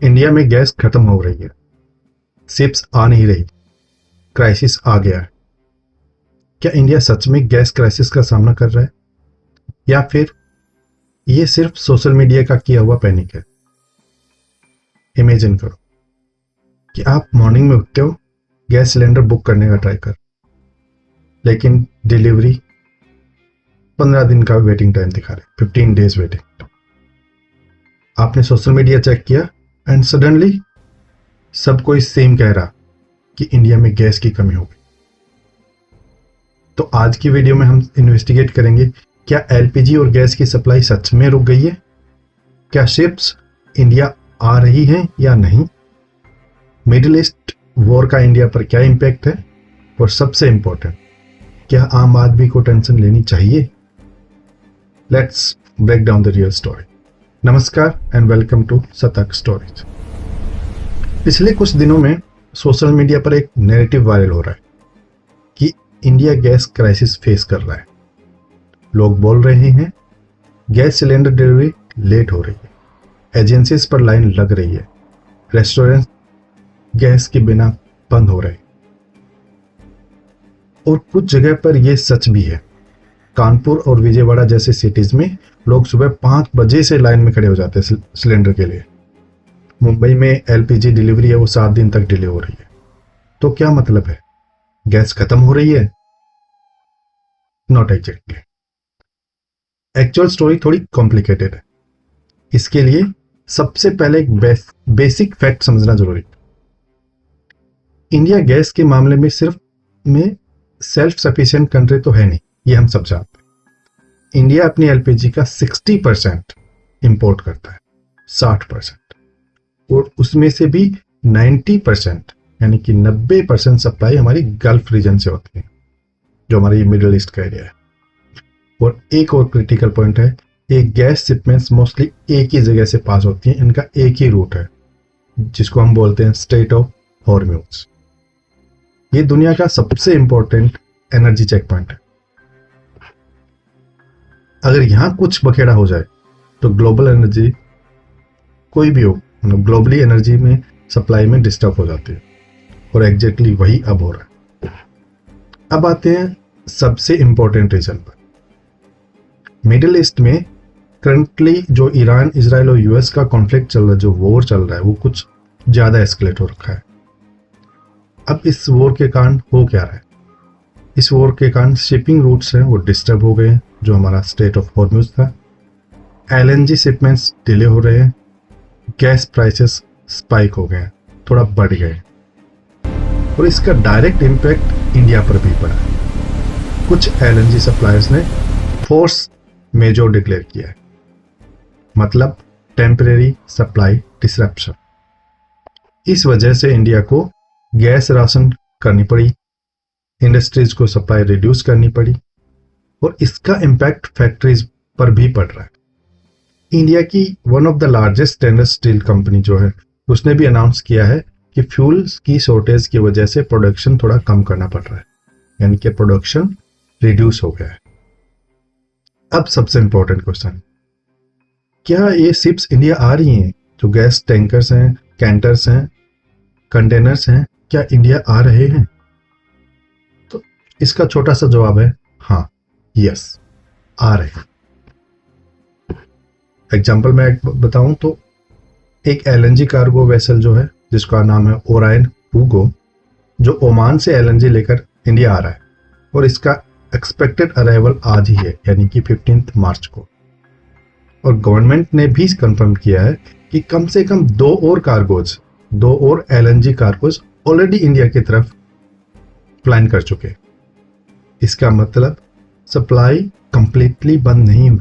India में gas खत्म हो रही है, शिप्स आ नहीं रही, क्राइसिस आ गया है। क्या इंडिया सच में गैस क्राइसिस का सामना कर रहा है या फिर ये सिर्फ सोशल मीडिया का किया हुआ पैनिक है? इमेजिन करो कि आप मॉर्निंग में उठते हो, गैस सिलेंडर बुक करने का ट्राई कर, लेकिन डिलीवरी 15 दिन का वेटिंग टाइम दिखा रहे, 15 डेज वेटिंग। आपने सोशल मीडिया चेक किया एंड सडनली सब कोई सेम कह रहा कि इंडिया में गैस की कमी हो गई। तो आज की वीडियो में हम इन्वेस्टिगेट करेंगे, क्या एलपीजी और गैस की सप्लाई सच में रुक गई है? क्या शिप्स इंडिया आ रही हैं या नहीं? मिडिल ईस्ट वॉर का इंडिया पर क्या इंपैक्ट है? और सबसे इंपॉर्टेंट, क्या आम आदमी को टेंशन लेनी चाहिए? Let's break down the real story. नमस्कार and welcome to Satark stories. पिछले कुछ दिनों में सोशल मीडिया पर एक नैरेटिव वायरल हो रहा है कि इंडिया गैस क्राइसिस फेस कर रहा है। लोग बोल रहे हैं गैस सिलेंडर डिलीवरी लेट हो रही है, एजेंसीज पर लाइन लग रही है, रेस्टोरेंट गैस के बिना बंद हो रहे हैं। और कुछ जगह पर यह सच भी है। कानपुर और विजयवाड़ा जैसे सिटीज में लोग सुबह 5 बजे से लाइन में खड़े हो जाते हैं सिलेंडर के लिए। मुंबई में एलपीजी डिलीवरी है, वो 7 दिन तक डिले हो रही है। तो क्या मतलब है, गैस खत्म हो रही है? Not exactly. एक्चुअल स्टोरी थोड़ी कॉम्प्लिकेटेड है। इसके लिए सबसे पहले एक बेसिक फैक्ट समझना जरूरी है। इंडिया गैस के मामले में सेल्फ सफिशिएंट कंट्री तो है नहीं, ये हम सब जानते हैं। इंडिया अपनी एलपीजी का 60% इंपोर्ट करता है, 60%, और उसमें से भी 90% यानी कि 90% सप्लाई हमारी गल्फ रीजन से होती है, जो हमारी मिडिल ईस्ट का एरिया है। और एक और क्रिटिकल पॉइंट है, ये गैस शिपमेंट्स मोस्टली एक ही जगह से पास होती हैं, इनका एक ही रूट है जिसको हम बोलते हैं स्ट्रेट ऑफ हॉर्मुज। ये दुनिया का सबसे इंपॉर्टेंट एनर्जी चेक पॉइंट है। अगर यहां कुछ बखेड़ा हो जाए तो ग्लोबल एनर्जी कोई भी हो, मतलब ग्लोबली एनर्जी में सप्लाई में डिस्टर्ब हो जाती है, और एग्जैक्टली वही अब हो रहा है। अब आते हैं सबसे इंपॉर्टेंट रीजन पर। मिडिल ईस्ट में करंटली जो ईरान, इजराइल और यूएस का कॉन्फ्लिक्ट चल रहा है, जो वॉर चल रहा है, वो कुछ ज्यादा एस्केलेट हो रखा है। अब इस वॉर के कारण हो क्या रहा है? इस वॉर के कारण शिपिंग रूट्स हैं वो डिस्टर्ब हो गए हैं, जो हमारा स्ट्रेट ऑफ हॉर्मुज था। एलएनजी शिपमेंट्स डिले हो रहे हैं, गैस प्राइसेस स्पाइक हो गए हैं, थोड़ा बढ़ गए, और इसका डायरेक्ट इम्पैक्ट इंडिया पर भी पड़ा है। कुछ एलएनजी सप्लायर्स ने फोर्स मेजोर डिक्लेयर किया है, मतलब टेम्परेरी सप्लाई डिसरप्शन। इस वजह से इंडिया को गैस राशन करनी पड़ी, इंडस्ट्रीज को सप्लाई रिड्यूस करनी पड़ी, और इसका इम्पैक्ट फैक्ट्रीज पर भी पड़ रहा है। इंडिया की one of the largest stainless steel company जो है, उसने भी अनाउंस किया है कि फ्यूल की शॉर्टेज की वजह से प्रोडक्शन थोड़ा कम करना पड़ रहा है, यानी कि प्रोडक्शन रिड्यूस हो गया है। अब सबसे इंपॉर्टेंट क्वेश्चन, क्या ये शिप्स इंडिया आ रही हैं? जो गैस टैंकर्स हैं, कैंटर्स हैं, कंटेनर्स हैं, क्या इंडिया आ रहे हैं? तो इसका छोटा सा जवाब है हाँ, यस, आ रहे हैं। एग्जाम्पल मैं बताऊं तो एक एलएनजी कार्गो वेसल जो है, जिसका नाम है ओरायन हुगो, जो ओमान से एलएनजी लेकर इंडिया आ रहा है, और इसका एक्सपेक्टेड अराइवल आज ही है, यानी कि 15 मार्च को। और गवर्नमेंट ने भी कंफर्म किया है कि कम से कम 2 और एलएनजी कार्गोज ऑलरेडी इंडिया की तरफ प्लान कर चुके। इसका मतलब सप्लाई कंप्लीटली बंद नहीं हुई,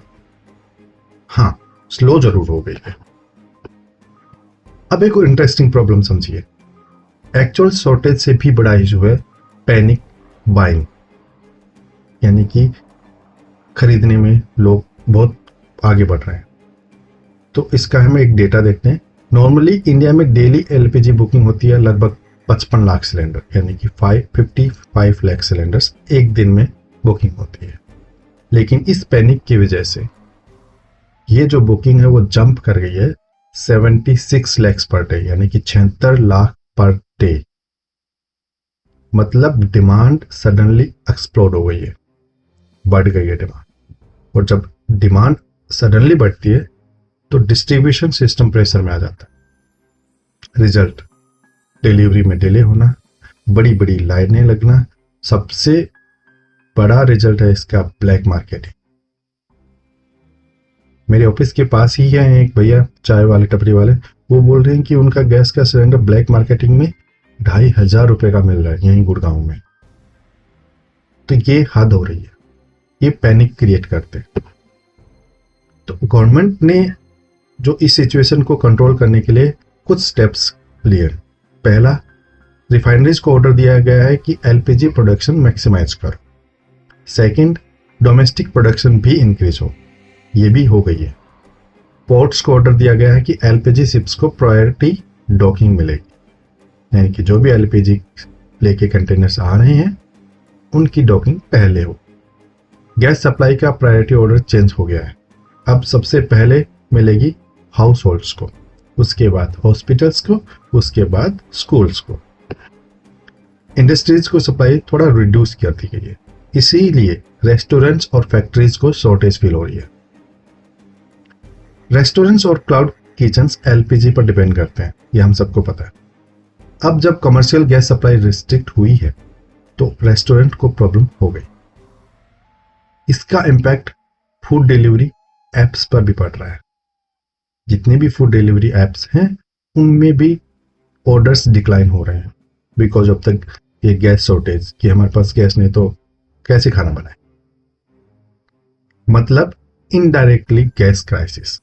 हाँ, स्लो जरूर हो गई है। अब एक और इंटरेस्टिंग प्रॉब्लम समझिए। एक्चुअल शॉर्टेज से भी बड़ा इशू है पैनिक बाइंग, यानी कि खरीदने में लोग बहुत आगे बढ़ रहे हैं। तो इसका हम एक डेटा देखते हैं। नॉर्मली इंडिया में डेली एलपीजी बुकिंग होती है लगभग 55 लाख सिलेंडर, यानी कि 55 लाख सिलेंडर्स एक दिन में बुकिंग होती है। लेकिन इस पैनिक की वजह से ये जो बुकिंग है वो जंप कर गई है 76 lakhs पर डे, यानी कि 76 लाख पर डे। मतलब डिमांड सडनली एक्सप्लोड हो गई है, बढ़ गई है डिमांड। और जब डिमांड सडनली बढ़ती है तो डिस्ट्रीब्यूशन सिस्टम प्रेशर में आ जाता है। रिजल्ट, डिलीवरी में डिले होना, बड़ी बड़ी लाइनें लगना। सबसे बड़ा रिजल्ट है इसका ब्लैक मार्केटिंग। मेरे ऑफिस के पास ही है एक भैया चाय वाले, टपरी वाले, वो बोल रहे हैं कि उनका गैस का सिलेंडर ब्लैक मार्केटिंग में 2,500 रुपए का मिल रहा है यहीं गुड़गांव में। तो ये हद हो रही है, ये पैनिक क्रिएट करते। तो गवर्नमेंट ने जो इस सिचुएशन को कंट्रोल करने के लिए कुछ स्टेप्स लिए। पहला, रिफाइनरीज को ऑर्डर दिया गया है कि एलपीजी प्रोडक्शन मैक्सिमाइज करो। सेकंड, डोमेस्टिक प्रोडक्शन भी इंक्रीज हो, ये भी हो गई है। पोर्ट्स को ऑर्डर दिया गया है कि एलपीजी शिप्स को प्रायोरिटी डॉकिंग मिलेगी, यानी कि जो भी एलपीजी लेके कंटेनर्स आ रहे हैं उनकी डॉकिंग पहले हो। गैस सप्लाई का प्रायोरिटी ऑर्डर चेंज हो गया है, अब सबसे पहले मिलेगी हाउस होल्ड्स को, उसके बाद हॉस्पिटल्स को, उसके बाद स्कूल्स को। इंडस्ट्रीज को सप्लाई थोड़ा रिड्यूस कर दी गई है, इसीलिए रेस्टोरेंट्स और फैक्ट्रीज को शॉर्टेज फील हो रही है। रेस्टोरेंट्स और क्लाउड किचन्स एलपीजी पर डिपेंड करते हैं, यह हम सबको पता है। अब जब कमर्शियल गैस सप्लाई रिस्ट्रिक्ट हुई है तो रेस्टोरेंट को प्रॉब्लम हो गई। इसका इम्पैक्ट फूड डिलीवरी एप्स पर भी पड़ रहा है। जितने भी फूड डिलीवरी एप्स हैं उनमें भी ऑर्डर्स डिक्लाइन हो रहे हैं, बिकॉज अब तक ये गैस शॉर्टेज कि हमारे पास गैस नहीं तो कैसे खाना बनाए। मतलब indirectly gas crisis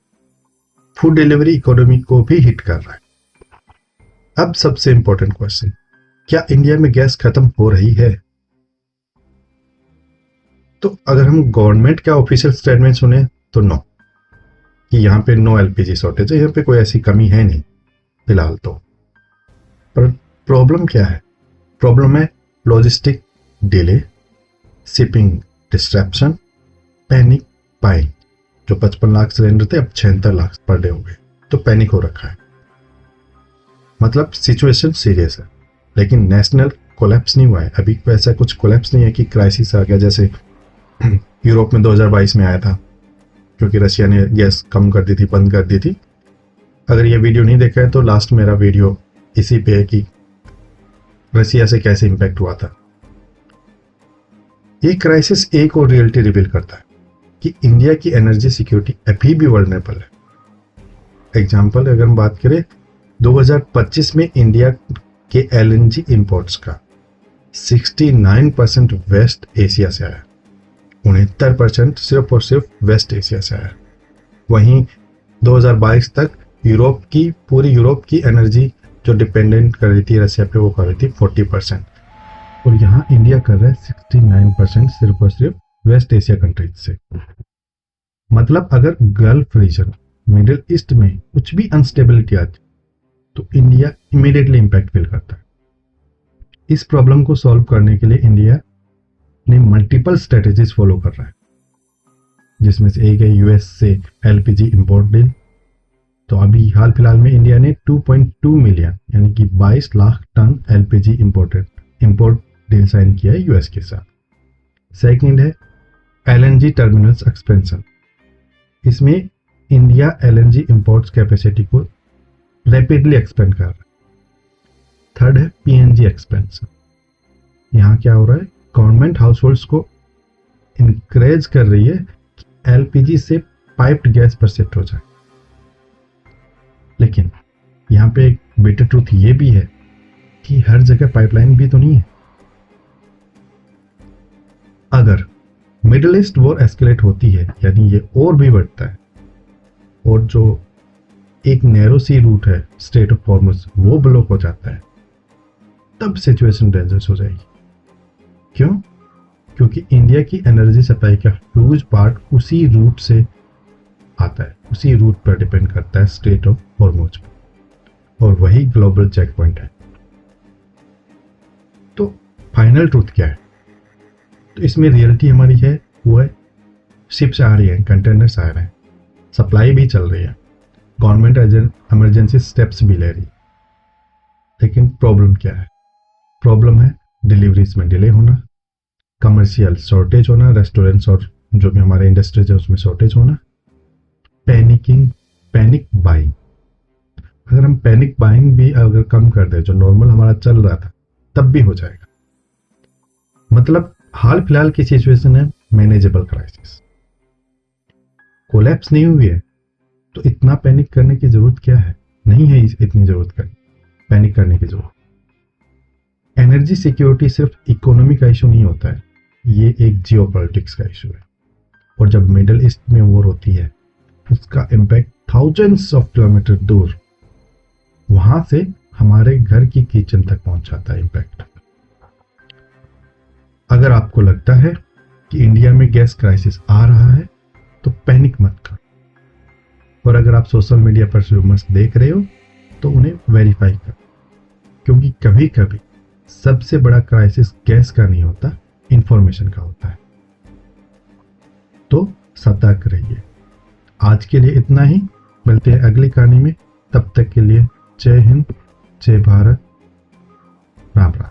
food delivery economy को भी हिट कर रहा है। अब सबसे इंपॉर्टेंट क्वेश्चन, क्या इंडिया में गैस खत्म हो रही है? तो अगर हम गवर्नमेंट का ऑफिशियल स्टेटमेंट सुने तो नो, कि यहां पे नो एलपीजी शॉर्टेज है, यहां पे कोई ऐसी कमी है नहीं फिलहाल तो। पर प्रॉब्लम क्या है? प्रॉब्लम है logistic delay, shipping disruption, panic buying. जो 55 लाख सिलेंडर थे अब 76 लाख पर डे हो गए, तो पैनिक हो रखा है। मतलब सिचुएशन सीरियस है, लेकिन नेशनल कोलैप्स नहीं हुआ है अभी। वैसा कुछ कोलैप्स नहीं है कि क्राइसिस आ गया जैसे यूरोप में 2022 में आया था, क्योंकि रशिया ने गैस कम कर दी थी, बंद कर दी थी। अगर ये वीडियो नहीं देखा है तो लास्ट मेरा वीडियो इसी पे है कि रशिया से कैसे इंपैक्ट हुआ था। ये क्राइसिस एक और रियलिटी रिवील करता है कि इंडिया की एनर्जी सिक्योरिटी अभी भी वल्नरेबल है। एग्जाम्पल अगर हम बात करें 2025 में इंडिया के एलएनजी इंपोर्ट्स का 69% वेस्ट एशिया से आया, 69% सिर्फ और सिर्फ वेस्ट एशिया से आया। वहीं 2022 तक पूरी यूरोप की एनर्जी जो डिपेंडेंट कर रही थी रशिया पे, वो कर रही थी 40%, और यहाँ इंडिया कर रहा है 69% सिर्फ और सिर्फ वेस्ट एशिया कंट्रीज से। मतलब अगर गल्फ रीजन, मिडिल ईस्ट में कुछ भी अनस्टेबिलिटी आती तो इंडिया इमीडिएटली इंपैक्ट फील करता है। इस प्रॉब्लम को सॉल्व करने के लिए इंडिया ने मल्टीपल स्ट्रेटेजीज फॉलो कर रहा है, जिसमें से एक है यूएस से एलपीजी इंपोर्ट डील। तो अभी हाल फिलहाल में इंडिया ने 2.2 मिलियन यानी कि 22 lakh ton LPG import deal sign किया है यूएस के साथ। सेकंड है एलएनजी टर्मिनल्स एक्सपेंशन। इसमें इंडिया एलएनजी इंपोर्ट्स कैपेसिटी को रैपिडली एक्सपेंड कर रहा है। थर्ड है पीएनजी एक्सपेंशन। यहाँ क्या हो रहा है, गवर्नमेंट हाउस होल्ड्स को इंकरेज कर रही है कि एलपीजी से पाइप्ड गैस पर शिफ्ट हो जाए। लेकिन यहाँ पे एक बिटर ट्रूथ ये भी है कि हर जगह पाइपलाइन भी तो नहीं है। अगर मिडिल ईस्ट वॉर एस्केलेट होती है, यानी ये और भी बढ़ता है, और जो एक नैरो सी रूट है स्ट्रेट ऑफ हॉर्मुज वो ब्लॉक हो जाता है, तब सिचुएशन डेंजरस हो जाएगी। क्यों? क्योंकि इंडिया की एनर्जी सप्लाई का ह्यूज पार्ट उसी रूट से आता है, उसी रूट पर डिपेंड करता है स्ट्रेट ऑफ हॉर्मुज पर, और वही ग्लोबल चेक पॉइंट है। तो फाइनल ट्रूथ क्या है? तो इसमें रियलिटी हमारी है वो है शिप्स आ रही है, कंटेनर्स आ रहे हैं, सप्लाई भी चल रही है, गवर्नमेंट इमरजेंसी स्टेप्स भी ले रही है, लेकिन प्रॉब्लम क्या है? प्रॉब्लम है डिलीवरीज में डिले होना, कमर्शियल शॉर्टेज होना, रेस्टोरेंट्स और जो भी हमारे इंडस्ट्रीज है उसमें शॉर्टेज होना, पैनिक बाइंग। अगर हम पैनिक बाइंग भी अगर कम कर दे, जो नॉर्मल हमारा चल रहा था, तब भी हो जाएगा। मतलब हाल फिलहाल की सिचुएशन है मैनेजेबल क्राइसिस, कोलैप्स नहीं हुई है, तो इतना पैनिक करने की जरूरत क्या है? नहीं है इतनी जरूरत पैनिक करने की जरूरत। एनर्जी सिक्योरिटी सिर्फ इकोनॉमी का इशू नहीं होता है, ये एक जियोपॉलिटिक्स का इशू है। और जब मिडिल ईस्ट में वॉर होती है, उसका इम्पैक्ट थाउजेंड्स ऑफ किलोमीटर दूर, वहां से हमारे घर की किचन तक पहुंच जाता है इम्पैक्ट। अगर आपको लगता है कि इंडिया में गैस क्राइसिस आ रहा है, तो पैनिक मत करो। और अगर आप सोशल मीडिया पर रूमर्स देख रहे हो, तो उन्हें वेरीफाई करो, क्योंकि कभी कभी सबसे बड़ा क्राइसिस गैस का नहीं होता, इंफॉर्मेशन का होता है। तो सतर्क रहिए। आज के लिए इतना ही, मिलते हैं अगली कहानी में। तब तक के लिए जय हिंद, जय भारत, राम राम।